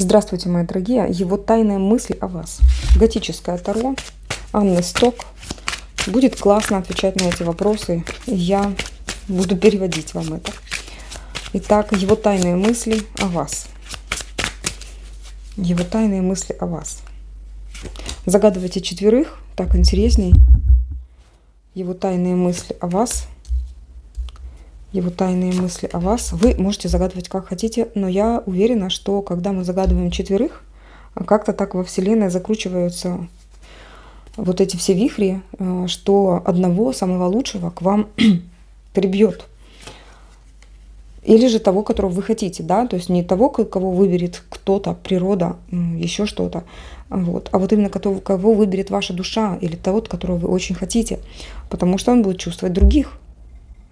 Здравствуйте, мои дорогие. Его тайные мысли о вас. Готическое таро. Анны Сток. Будет классно отвечать на эти вопросы. И я буду переводить вам это. Итак, его тайные мысли о вас. Его тайные мысли о вас. Загадывайте четверых. Так интересней. Его тайные мысли о вас. Его тайные мысли о вас. Вы можете загадывать как хотите, но я уверена, что когда мы загадываем четверых, как-то так во Вселенной закручиваются вот эти все вихри, что одного самого лучшего к вам прибьет. Или же того, которого вы хотите, да, то есть не того, кого выберет кто-то, природа, еще что-то, вот, а вот именно кого выберет ваша душа, или того, которого вы очень хотите, потому что он будет чувствовать других,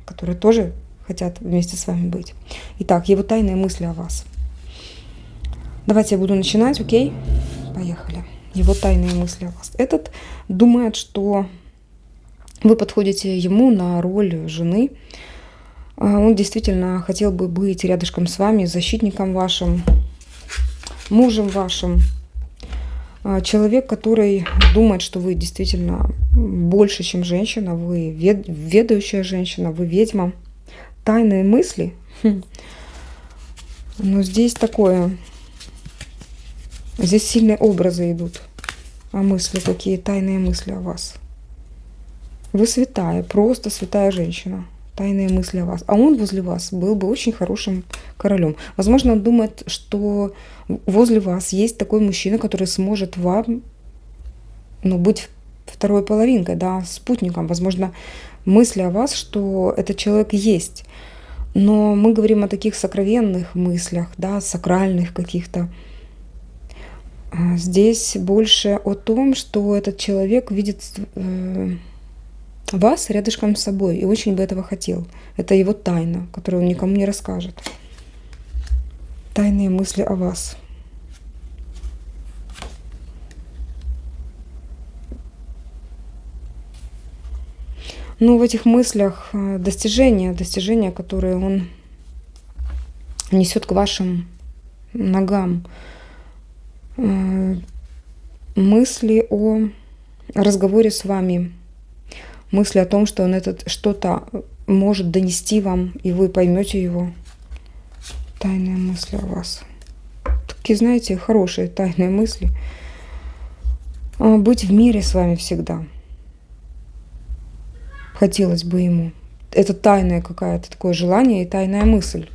которые тоже хотят вместе с вами быть. Итак, его тайные мысли о вас. Давайте я буду начинать, окей? Поехали. Его тайные мысли о вас. Этот думает, что вы подходите ему на роль жены. Он действительно хотел бы быть рядышком с вами, защитником вашим, мужем вашим. Человек, который думает, что вы действительно больше, чем женщина, вы ведающая женщина, вы ведьма. Тайные мысли. Но здесь такое. Здесь сильные образы идут. А мысли какие? Тайные мысли о вас. Вы святая, просто святая женщина. Тайные мысли о вас. А он возле вас был бы очень хорошим королем. Возможно, он думает, что возле вас есть такой мужчина, который сможет вам, быть второй половинкой, да, спутником. Возможно, мысли о вас, что этот человек есть. Но мы говорим о таких сокровенных мыслях, да, сакральных каких-то. Здесь больше о том, что этот человек видит вас рядышком с собой и очень бы этого хотел. Это его тайна, которую он никому не расскажет. Тайные мысли о вас. Но в этих мыслях достижения, которые он несет к вашим ногам. Мысли о разговоре с вами. Мысли о том, что он что-то может донести вам, и вы поймете его. Тайные мысли о вас. Такие, знаете, хорошие тайные мысли. Быть в мире с вами всегда. Хотелось бы ему. Это тайное какое-то такое желание и тайная мысль.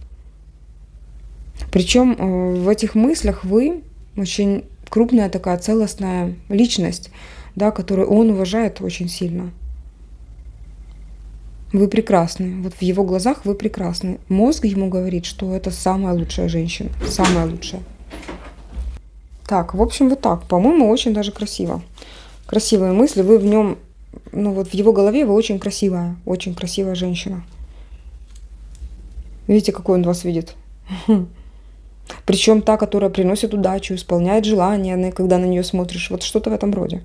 Причем в этих мыслях вы очень крупная такая целостная личность, да, которую он уважает очень сильно. Вы прекрасны. Вот в его глазах вы прекрасны. Мозг ему говорит, что это самая лучшая женщина. Самая лучшая. Так, в общем, вот так. По-моему, очень даже красиво. Красивые мысли. Вы в нем, в его голове вы очень красивая женщина. Видите, какой он вас видит? Причем та, которая приносит удачу, исполняет желания, когда на нее смотришь. Вот что-то в этом роде.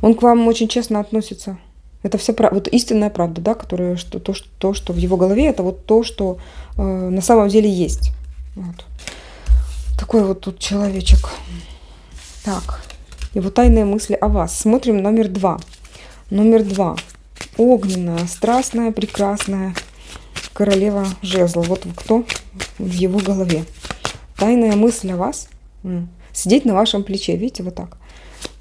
Он к вам очень честно относится. Это вся правда, вот истинная правда, да, которая, то, что в его голове, это вот то, что на самом деле есть. Вот. Такой вот тут человечек. Так, его тайные мысли о вас. Смотрим номер 2. Номер 2. Огненная, страстная, прекрасная королева жезлов. Вот кто в его голове. Тайная мысль о вас. Сидеть на вашем плече, видите, вот так.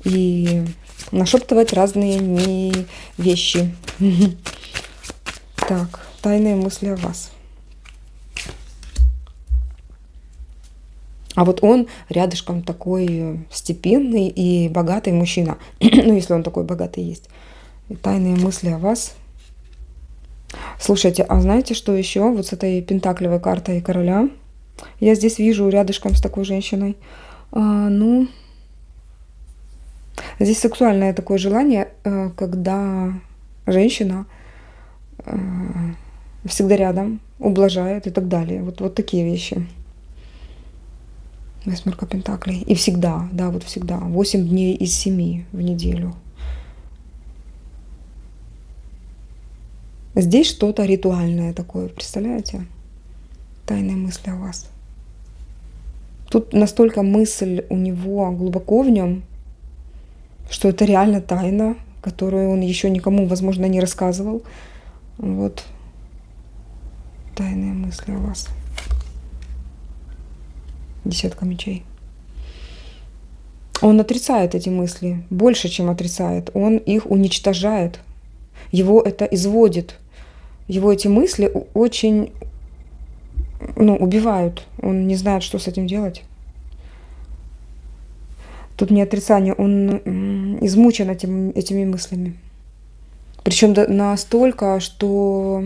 И нашептывать разные вещи. Так, тайные мысли о вас. А вот он рядышком такой степенный и богатый мужчина. Если он такой богатый есть. И тайные мысли о вас. Слушайте, а знаете, что еще? Вот с этой пентаклевой картой короля. Я здесь вижу рядышком с такой женщиной. Здесь сексуальное такое желание, когда женщина всегда рядом, ублажает и так далее. Вот такие вещи. Восьмерка пентаклей. И всегда, да, вот всегда. 8 дней из 7 в неделю. Здесь что-то ритуальное такое, представляете? Тайные мысли о вас. Тут настолько мысль у него глубоко в нем, что это реально тайна, которую он еще никому, возможно, не рассказывал. Вот. Тайные мысли о вас. 10 мечей. Он отрицает эти мысли, больше, чем отрицает. Он их уничтожает. Его это изводит. Его эти мысли очень, убивают. Он не знает, что с этим делать. Тут не отрицание, он измучен этими мыслями. Причем настолько, что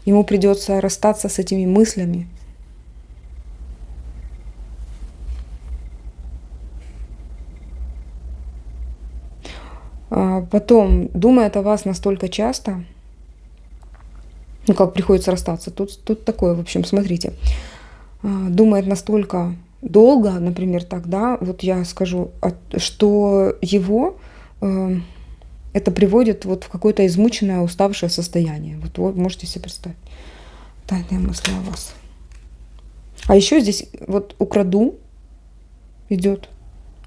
ему придется расстаться с этими мыслями. Потом думает о вас настолько часто, как приходится расстаться. Тут такое, в общем, смотрите. Думает настолько долго, например, тогда, вот я скажу, что его это приводит вот в какое-то измученное, уставшее состояние. Вот вы можете себе представить. Тайные мысли о вас. А еще здесь вот украду идет.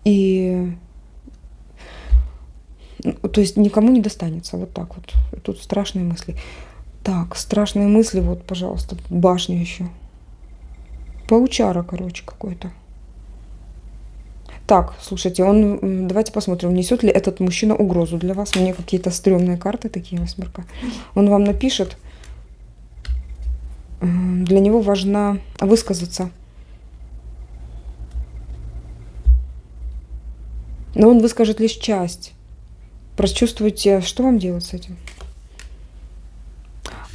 И то есть никому не достанется. Вот так вот. Тут страшные мысли. Так, страшные мысли, вот, пожалуйста, башня еще. Паучара, короче, какой-то. Так, слушайте, давайте посмотрим, несет ли этот мужчина угрозу для вас. Мне какие-то стрёмные карты такие, 8. Он вам напишет. Для него важно высказаться. Но он выскажет лишь часть. Прочувствуйте, что вам делать с этим.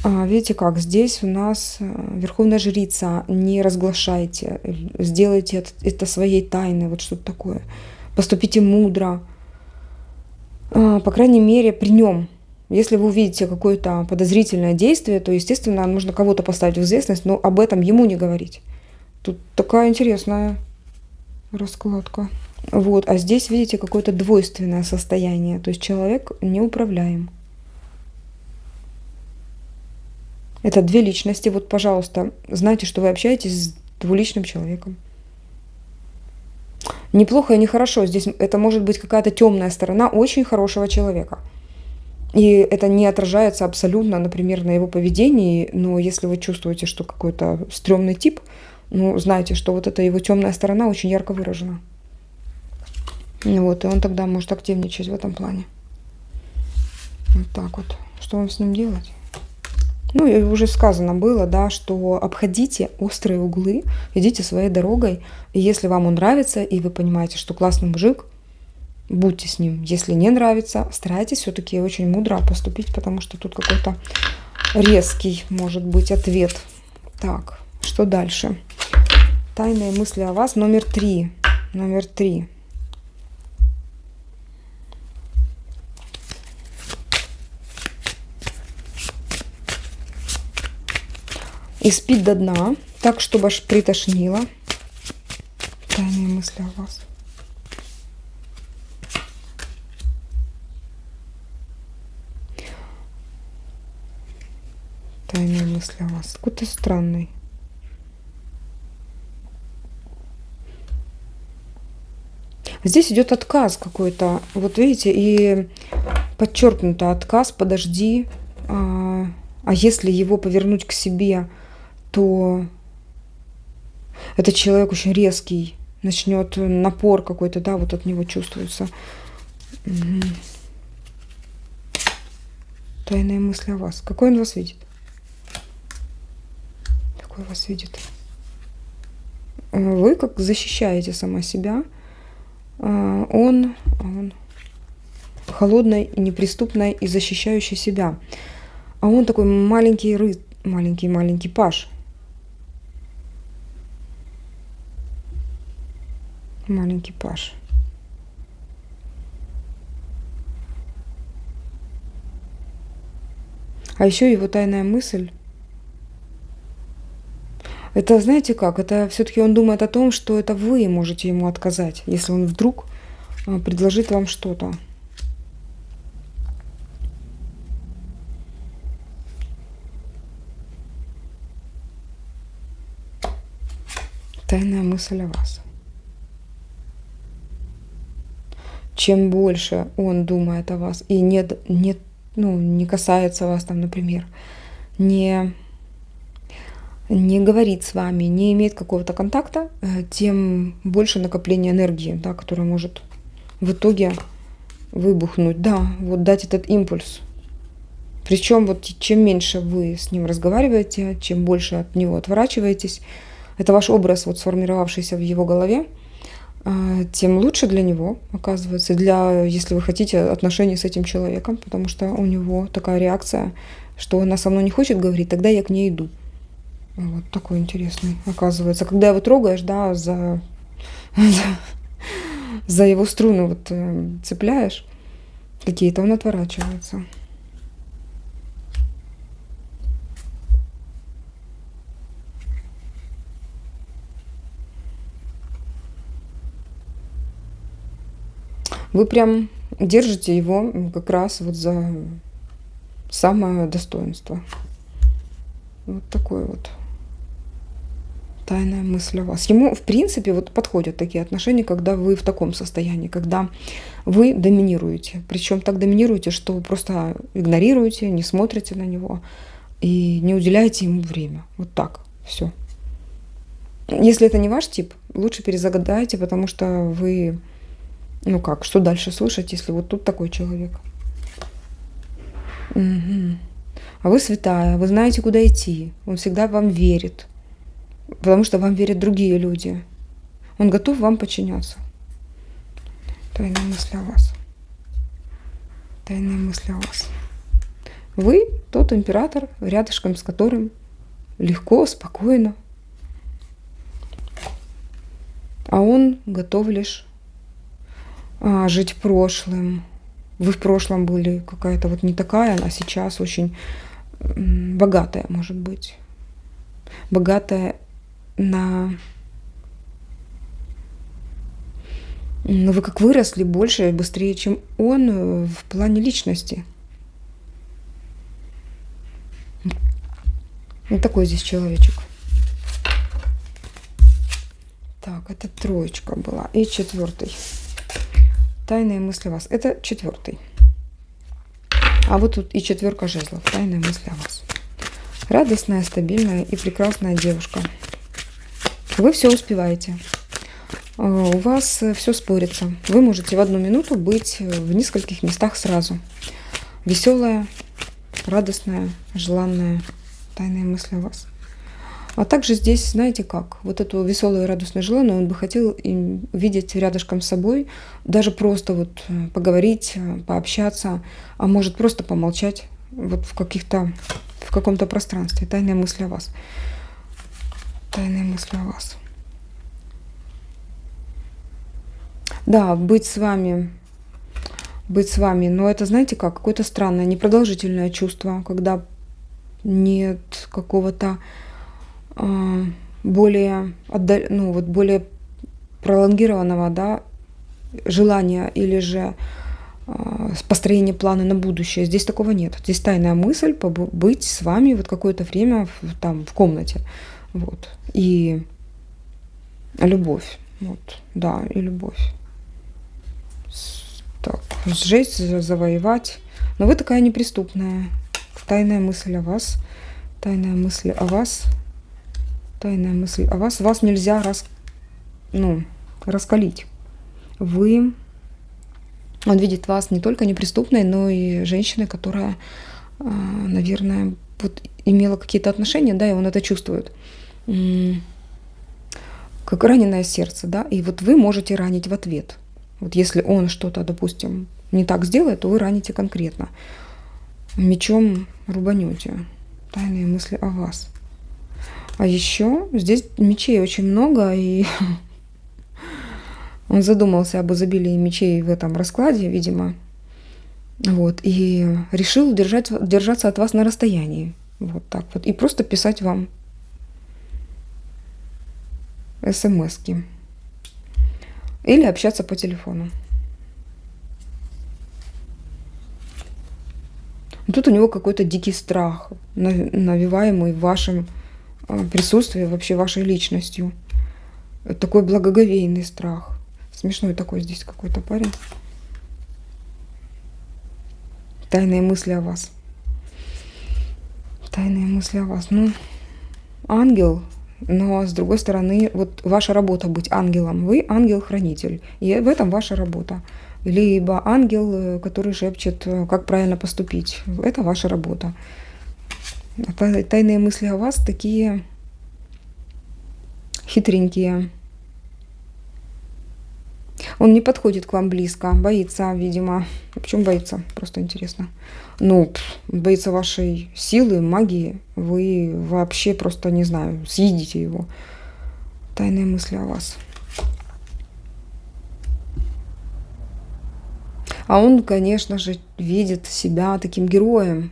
Видите как, здесь у нас Верховная Жрица, не разглашайте, сделайте это своей тайной, вот что-то такое. Поступите мудро, по крайней мере, при нем. Если вы увидите какое-то подозрительное действие, то, естественно, нужно кого-то поставить в известность, но об этом ему не говорить. Тут такая интересная раскладка. Вот, а здесь, видите, какое-то двойственное состояние, то есть человек неуправляем. Это две личности. Вот, пожалуйста, знайте, что вы общаетесь с двуличным человеком. Неплохо и нехорошо. Здесь это может быть какая-то темная сторона очень хорошего человека. И это не отражается абсолютно, например, на его поведении. Но если вы чувствуете, что какой-то стрёмный тип, знайте, что вот эта его темная сторона очень ярко выражена. Вот, и он тогда может активничать в этом плане. Вот так вот. Что вам с ним делать? И уже сказано было, да, что обходите острые углы, идите своей дорогой. И если вам он нравится, и вы понимаете, что классный мужик, будьте с ним. Если не нравится, старайтесь все-таки очень мудро поступить, потому что тут какой-то резкий, может быть, ответ. Так, что дальше? Тайные мысли о вас. Номер 3. Номер 3. И спит до дна, так, чтобы аж притошнило. Тайные мысли о вас. Тайные мысли о вас. Какой-то странный. Здесь идет отказ какой-то. Вот видите, и подчеркнуто отказ, подожди. А если его повернуть к себе, то этот человек очень резкий, начнет напор какой-то, да, вот от него чувствуется. Угу. Тайные мысли о вас. Какой он вас видит? Какой вас видит? Вы как защищаете сама себя. Он холодной, неприступной и защищающий себя. А он такой маленький маленький паж. Маленький паж. А еще его тайная мысль. Это, знаете как, это все-таки он думает о том, что это вы можете ему отказать, если он вдруг предложит вам что-то. Тайная мысль о вас. Чем больше он думает о вас и не касается вас там, например, не, не говорит с вами, не имеет какого-то контакта, тем больше накопления энергии, да, которая может в итоге выбухнуть, да, вот дать этот импульс. Причем вот чем меньше вы с ним разговариваете, чем больше от него отворачиваетесь, это ваш образ, вот сформировавшийся в его голове, тем лучше для него, оказывается, если вы хотите отношений с этим человеком, потому что у него такая реакция, что она со мной не хочет говорить, тогда я к ней иду. Вот такой интересный, оказывается. Когда его трогаешь, да, за его струны вот цепляешь какие-то, он отворачивается. Вы прям держите его как раз вот за самое достоинство. Вот такой вот тайная мысль о вас. Ему, в принципе, вот подходят такие отношения, когда вы в таком состоянии, когда вы доминируете. Причем так доминируете, что вы просто игнорируете, не смотрите на него и не уделяете ему время. Вот так. Все. Если это не ваш тип, лучше перезагадайте, потому что вы... что дальше слушать, если вот тут такой человек? Угу. А вы святая, вы знаете, куда идти. Он всегда вам верит. Потому что вам верят другие люди. Он готов вам подчиняться. Тайная мысль о вас. Тайная мысль о вас. Вы тот император, рядышком с которым легко, спокойно. А он готов лишь жить прошлым. Вы в прошлом были какая-то вот не такая, а сейчас очень богатая, может быть. Богатая на... Но вы как выросли больше и быстрее, чем он в плане личности. Вот такой здесь человечек. Так, это троечка была. И 4. Тайные мысли о вас. Это 4. А вот тут и 4 жезлов. Тайные мысли о вас. Радостная, стабильная и прекрасная девушка. Вы все успеваете. У вас все спорится. Вы можете в 1 минуту быть в нескольких местах сразу. Веселая, радостная, желанная. Тайные мысли о вас. А также здесь, знаете как, вот эту веселую, радостную, желанную он бы хотел видеть рядышком с собой, даже просто вот поговорить, пообщаться, а может просто помолчать вот в каком-то пространстве. Тайные мысли о вас. Тайные мысли о вас. Да, быть с вами, но это, знаете как, какое-то странное, непродолжительное чувство, когда нет какого-то более пролонгированного, да, желания или же построения плана на будущее. Здесь такого нет. Здесь тайная мысль быть с вами вот какое-то время в комнате. Вот. И любовь. Вот. Да, и любовь. Так, сжечь, завоевать. Но вы такая неприступная. Тайная мысль о вас. Тайная мысль о вас. Тайная мысль о вас. Вас нельзя раскалить. Он видит вас не только неприступной, но и женщиной, которая, наверное, вот имела какие-то отношения, да, и он это чувствует. Как раненое сердце, да, и вот вы можете ранить в ответ. Вот если он что-то, допустим, не так сделает, то вы раните конкретно. Мечом рубанете. Тайные мысли о вас. А еще здесь мечей очень много, и он задумался об изобилии мечей в этом раскладе, видимо. Вот, и решил держаться от вас на расстоянии. Вот так вот. И просто писать вам смс-ки. Или общаться по телефону. Тут у него какой-то дикий страх, навеваемый вашим присутствием, вообще вашей личностью. Такой благоговейный страх. Смешной такой здесь какой-то парень. Тайные мысли о вас. Тайные мысли о вас. Ну, ангел, но с другой стороны, вот ваша работа быть ангелом. Вы ангел-хранитель. И в этом ваша работа. Либо ангел, который шепчет, как правильно поступить. Это ваша работа. Тайные мысли о вас такие хитренькие. Он не подходит к вам близко, боится, видимо. Почему боится? Просто интересно. Ну, боится вашей силы, магии. Вы вообще просто, не знаю, съедите его. Тайные мысли о вас. А он, конечно же, видит себя таким героем.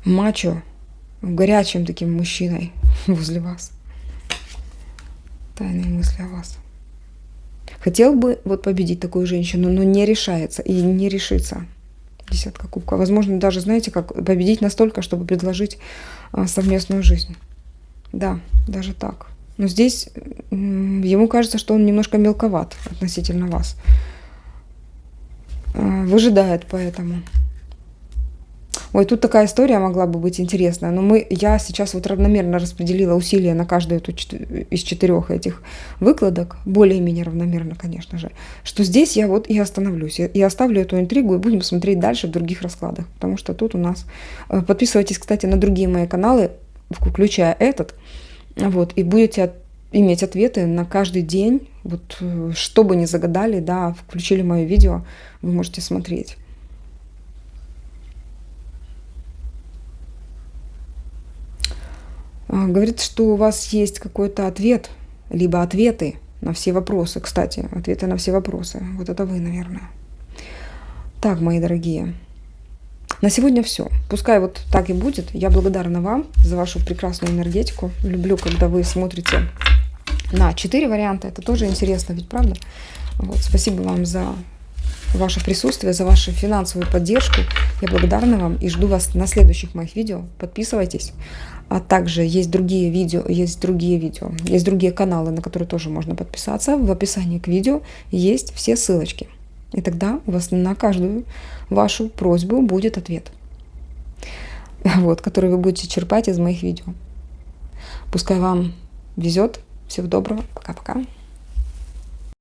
Мачо, горячим таким мужчиной возле вас. Тайные мысли о вас. Хотел бы вот победить такую женщину, но не решается и не решится. Десятка кубков. Возможно, даже, знаете, как победить настолько, чтобы предложить совместную жизнь. Да, даже так. Но здесь ему кажется, что он немножко мелковат относительно вас. Выжидает поэтому. Ой, тут такая история могла бы быть интересная, но я сейчас вот равномерно распределила усилия на каждую из 4 этих выкладок, более-менее равномерно, конечно же, что здесь я вот и остановлюсь, и оставлю эту интригу, и будем смотреть дальше в других раскладах, потому что тут у нас... Подписывайтесь, кстати, на другие мои каналы, включая этот, вот, и будете иметь ответы на каждый день, вот, что бы ни загадали, да, включили мое видео, вы можете смотреть. Говорит, что у вас есть какой-то ответ, либо ответы на все вопросы. Кстати, ответы на все вопросы. Вот это вы, наверное. Так, мои дорогие, на сегодня все. Пускай вот так и будет. Я благодарна вам за вашу прекрасную энергетику. Люблю, когда вы смотрите на 4 варианта. Это тоже интересно, ведь правда? Вот, спасибо вам за ваше присутствие, за вашу финансовую поддержку. Я благодарна вам и жду вас на следующих моих видео. Подписывайтесь. А также есть другие видео, есть другие каналы, на которые тоже можно подписаться. В описании к видео есть все ссылочки. И тогда у вас на каждую вашу просьбу будет ответ, вот, который вы будете черпать из моих видео. Пускай вам везет. Всего доброго. Пока-пока.